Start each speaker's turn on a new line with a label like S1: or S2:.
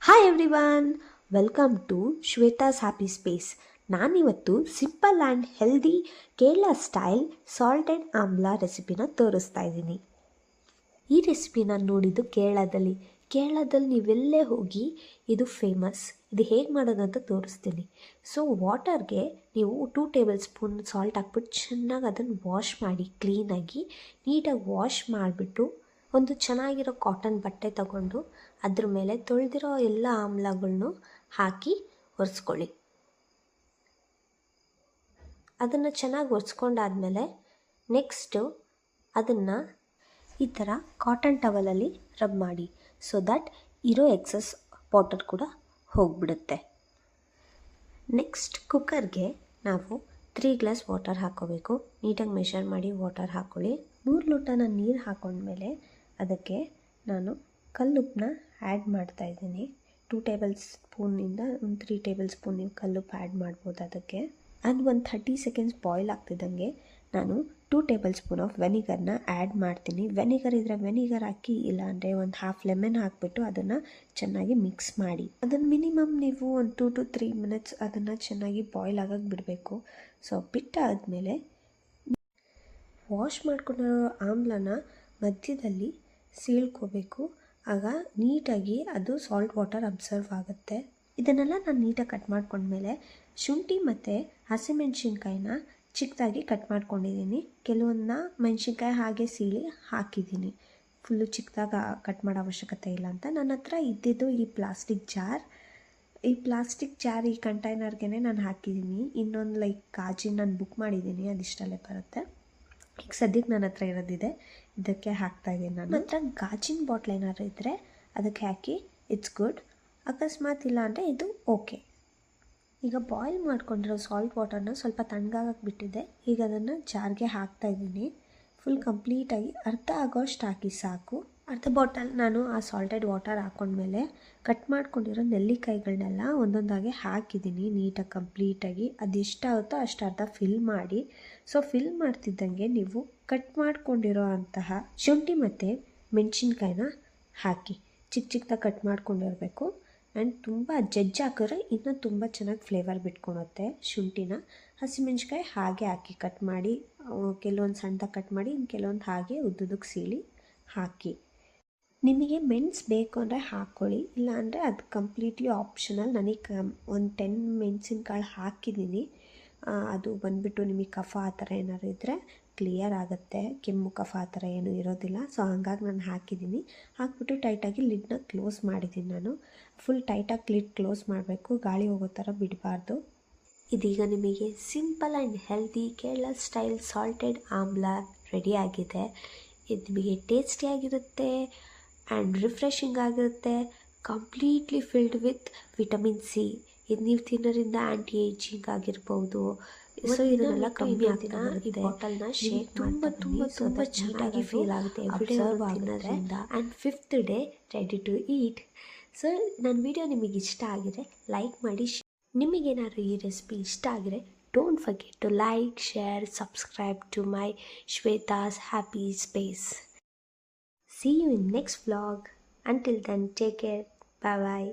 S1: Hi everyone, welcome to Shweta's happy space. ನಾನಿವತ್ತು simple and healthy Kerala style salted amla ರೆಸಿಪಿನ ತೋರಿಸ್ತಾ ಇದ್ದೀನಿ. ಈ ರೆಸಿಪಿನ ನೋಡಿದ್ದು ಕೇರಳದಲ್ಲಿ ನೀವೆಲ್ಲೇ ಹೋಗಿ ಇದು ಫೇಮಸ್. ಇದು ಹೇಗೆ ಮಾಡೋದು ಅಂತ ತೋರಿಸ್ತೀನಿ. ಸೊ ವಾಟರ್ಗೆ ನೀವು 2 ಟೇಬಲ್ ಸ್ಪೂನ್ ಸಾಲ್ಟ್ ಹಾಕ್ಬಿಟ್ಟು ಚೆನ್ನಾಗಿ ಅದನ್ನು ವಾಶ್ ಮಾಡಿ, ಕ್ಲೀನಾಗಿ ನೀಟಾಗಿ ವಾಶ್ ಮಾಡಿಬಿಟ್ಟು ಒಂದು ಚೆನ್ನಾಗಿರೋ ಕಾಟನ್ ಬಟ್ಟೆ ತಗೊಂಡು ಅದ್ರ ಮೇಲೆ ತೊಳೆದಿರೋ ಎಲ್ಲ ಆಮ್ಲಗಳನ್ನು ಹಾಕಿ ಒರೆಸ್ಕೊಳ್ಳಿ. ಅದನ್ನು ಚೆನ್ನಾಗಿ ಒರೆಸ್ಕೊಂಡಾದ್ಮೇಲೆ ನೆಕ್ಸ್ಟು ಅದನ್ನು ಈ ಥರ ಕಾಟನ್ ಟವಲಲ್ಲಿ ರಬ್ ಮಾಡಿ, ಸೊ ದಟ್ ಇರೋ ಎಕ್ಸಸ್ ವಾಟರ್ ಕೂಡ ಹೋಗಿಬಿಡುತ್ತೆ. ನೆಕ್ಸ್ಟ್ ಕುಕ್ಕರ್ಗೆ ನಾವು 3 ಗ್ಲಾಸ್ ವಾಟರ್ ಹಾಕ್ಕೋಬೇಕು. ನೀಟಾಗಿ ಮೆಷರ್ ಮಾಡಿ ವಾಟರ್ ಹಾಕ್ಕೊಳ್ಳಿ. 3 ಲೋಟನ ನೀರು ಹಾಕೊಂಡ್ಮೇಲೆ ಅದಕ್ಕೆ ನಾನು ಕಲ್ಲುಪ್ಪನ್ನ ಆ್ಯಡ್ ಮಾಡ್ತಾಯಿದ್ದೀನಿ. 2 ಟೇಬಲ್ ಸ್ಪೂನಿಂದ ಒಂದು 3 ಟೇಬಲ್ ಸ್ಪೂನ್ ನೀವು ಕಲ್ಲುಪ್ಪು ಆ್ಯಡ್ ಮಾಡ್ಬೋದು ಅದಕ್ಕೆ. ಆ್ಯಂಡ್ ಒಂದು 30 ಸೆಕೆಂಡ್ಸ್ ಬಾಯ್ಲ್ ಆಗ್ತಿದ್ದಂಗೆ ನಾನು 2 ಟೇಬಲ್ ಸ್ಪೂನ್ ಆಫ್ ವೆನಿಗರ್ನ ಆ್ಯಡ್ ಮಾಡ್ತೀನಿ. ವೆನಿಗರ್ ಇದ್ದರೆ ವೆನಿಗರ್ ಹಾಕಿ, ಇಲ್ಲಾಂದರೆ ಒಂದು ಹಾಫ್ ಲೆಮನ್ ಹಾಕಿಬಿಟ್ಟು ಅದನ್ನು ಚೆನ್ನಾಗಿ ಮಿಕ್ಸ್ ಮಾಡಿ. ಅದನ್ನು ಮಿನಿಮಮ್ ನೀವು ಒಂದು 2 to 3 ಮಿನಿಟ್ಸ್ ಅದನ್ನು ಚೆನ್ನಾಗಿ ಬಾಯ್ಲ್ ಆಗೋಕ್ಕೆ ಬಿಡಬೇಕು. ಸೊ ಬಿಟ್ಟಾದಮೇಲೆ ವಾಶ್ ಮಾಡ್ಕೊಂಡಿರೋ ಆಮ್ಲನ ಮಧ್ಯದಲ್ಲಿ ಸೀಳ್ಕೋಬೇಕು. ಆಗ ನೀಟಾಗಿ ಅದು ಸಾಲ್ಟ್ ವಾಟರ್ ಅಬ್ಸರ್ವ್ ಆಗುತ್ತೆ. ಇದನ್ನೆಲ್ಲ ನಾನು ನೀಟಾಗಿ ಕಟ್ ಮಾಡ್ಕೊಂಡ್ಮೇಲೆ ಶುಂಠಿ ಮತ್ತು ಹಸಿಮೆಣ್ಸಿನ್ಕಾಯಿನ ಚಿಕ್ಕದಾಗಿ ಕಟ್ ಮಾಡ್ಕೊಂಡಿದ್ದೀನಿ. ಕೆಲವೊಂದನ್ನ ಮೆಣಸಿನ್ಕಾಯಿ ಹಾಗೆ ಸೀಳಿ ಹಾಕಿದ್ದೀನಿ. ಫುಲ್ಲು ಚಿಕ್ಕದಾಗಿ ಕಟ್ ಮಾಡೋ ಅವಶ್ಯಕತೆ ಇಲ್ಲ ಅಂತ. ನನ್ನ ಹತ್ರ ಇದ್ದಿದ್ದು ಈ ಪ್ಲಾಸ್ಟಿಕ್ ಜಾರ್, ಈ ಕಂಟೈನರ್ಗೆ ನಾನು ಹಾಕಿದ್ದೀನಿ. ಇನ್ನೊಂದು ಗಾಜಿನ ನಾನು ಬುಕ್ ಮಾಡಿದ್ದೀನಿ, ಅದಿಷ್ಟಲ್ಲೇ ಬರುತ್ತೆ. ಈಗ ಸದ್ಯಕ್ಕೆ ನನ್ನ ಹತ್ರ ಇರೋದಿದೆ, ಇದಕ್ಕೆ ಹಾಕ್ತಾಯಿದ್ದೀನಿ. ನನ್ನ ಹತ್ರ ಗಾಜಿನ ಬಾಟ್ಲ್ ಏನಾದ್ರು ಇದ್ದರೆ ಅದಕ್ಕೆ ಹಾಕಿ, ಇಟ್ಸ್ ಗುಡ್. ಅಕಸ್ಮಾತ್ ಇಲ್ಲ ಅಂದರೆ ಇದು ಓಕೆ. ಈಗ ಬಾಯ್ಲ್ ಮಾಡ್ಕೊಂಡಿರೋ ಸಾಲ್ಟ್ ವಾಟರ್ನ ಸ್ವಲ್ಪ ತಣ್ಣಗಾಗಕ್ಕೆ ಬಿಟ್ಟಿದ್ದೆ. ಈಗ ಅದನ್ನು ಜಾರ್ಗೆ ಹಾಕ್ತಾಯಿದ್ದೀನಿ. ಫುಲ್ ಕಂಪ್ಲೀಟಾಗಿ ಅರ್ಧ ಆಗೋಷ್ಟು ಹಾಕಿ ಸಾಕು. ಅರ್ಧ ಬಾಟಲ್ ನಾನು ಆ ಸಾಲ್ಟೆಡ್ ವಾಟರ್ ಹಾಕ್ಕೊಂಡ್ಮೇಲೆ ಕಟ್ ಮಾಡ್ಕೊಂಡಿರೋ ನೆಲ್ಲಿಕಾಯಿಗಳನ್ನೆಲ್ಲ ಒಂದೊಂದಾಗಿ ಹಾಕಿದ್ದೀನಿ ನೀಟಾಗಿ ಕಂಪ್ಲೀಟಾಗಿ. ಅದೆಷ್ಟಾಗುತ್ತೋ ಅಷ್ಟು ಅರ್ಧ ಫಿಲ್ ಮಾಡಿ. ಸೊ ಫಿಲ್ ಮಾಡ್ತಿದ್ದಂಗೆ ನೀವು ಕಟ್ ಮಾಡ್ಕೊಂಡಿರೋ ಅಂತಹ ಶುಂಠಿ ಮತ್ತು ಮೆಣಸಿನ್ಕಾಯಿನ ಹಾಕಿ ಚಿಕ್ಕದಾಗಿ ಕಟ್ ಮಾಡ್ಕೊಂಡಿರಬೇಕು. ಆ್ಯಂಡ್ ತುಂಬ ಜಜ್ಜಿ ಹಾಕಿದ್ರೆ ಇನ್ನೂ ತುಂಬ ಚೆನ್ನಾಗಿ ಫ್ಲೇವರ್ ಬಿಟ್ಕೊಳುತ್ತೆ ಶುಂಠಿನ. ಹಸಿಮೆಣ್ಸಿನ್ಕಾಯಿ ಹಾಗೆ ಹಾಕಿ ಕಟ್ ಮಾಡಿ, ಕೆಲವೊಂದು ಸಣ್ಣದಾಗಿ ಕಟ್ ಮಾಡಿ, ಕೆಲವೊಂದು ಹಾಗೆ ಉದ್ದುದಕ್ಕೆ ಸೀಳಿ ಹಾಕಿ. ನಿಮಗೆ ಮೆಣಸು ಬೇಕು ಅಂದರೆ ಹಾಕ್ಕೊಳ್ಳಿ, ಇಲ್ಲಾಂದರೆ ಅದು ಕಂಪ್ಲೀಟ್ಲಿ ಆಪ್ಷನಲ್. ನನಗೆ ಒಂದು 10 ಮೆಣಸಿನ್ಕಾಳು ಹಾಕಿದ್ದೀನಿ. ಅದು ಬಂದುಬಿಟ್ಟು ನಿಮಗೆ ಕಫ ಆ ಥರ ಏನಾದ್ರು ಇದ್ದರೆ ಕ್ಲಿಯರ್ ಆಗುತ್ತೆ. ಕೆಮ್ಮು ಕಫ ಆ ಥರ ಏನೂ ಇರೋದಿಲ್ಲ. ಸೊ ಹಂಗಾಗಿ ನಾನು ಹಾಕಿದ್ದೀನಿ. ಹಾಕ್ಬಿಟ್ಟು ಟೈಟಾಗಿ ಲಿಡ್ನ ಕ್ಲೋಸ್ ಮಾಡಿದ್ದೀನಿ. ನಾನು ಫುಲ್ ಟೈಟಾಗಿ ಲಿಡ್ ಕ್ಲೋಸ್ ಮಾಡಬೇಕು, ಗಾಳಿ ಹೋಗೋ ಥರ ಬಿಡಬಾರ್ದು. ಇದೀಗ ನಿಮಗೆ simple and healthy Kerala style salted amla ರೆಡಿಯಾಗಿದೆ. ಇದು ನಿಮಗೆ ಟೇಸ್ಟಿಯಾಗಿರುತ್ತೆ ಆ್ಯಂಡ್ ರಿಫ್ರೆಶಿಂಗ್ ಆಗಿರುತ್ತೆ. Completely filled with vitamin C. ಇದು ನೀವು ತಿನ್ನೋದ್ರಿಂದ ಆ್ಯಂಟಿ ಏಜಿಂಗ್ ಆಗಿರ್ಬೋದು. ಸೊ ಇದನ್ನೆಲ್ಲ ಕಮ್ಮಿ ಆಗ್ತಾ ಈ ಬಾಟಲ್ನ ಶೇಕ್ ತುಂಬ ಚೆನ್ನಾಗಿ ಫೀಲ್ ಆಗುತ್ತೆ ಅಬ್ಸರ್ವ್ ಆಗೋದ್ರಿಂದ. And 5th day ready to eat. So ನನ್ನ ವಿಡಿಯೋ ನಿಮಗೆ ಇಷ್ಟ ಆಗಿದೆ ಲೈಕ್ ಮಾಡಿ. ನಿಮಗೇನಾದ್ರು ಈ ರೆಸಿಪಿ ಇಷ್ಟ ಆಗಿದ್ರೆ don't forget to like, share, subscribe to my Shwetha's happy space. See you in next vlog. Until then, take care. Bye bye.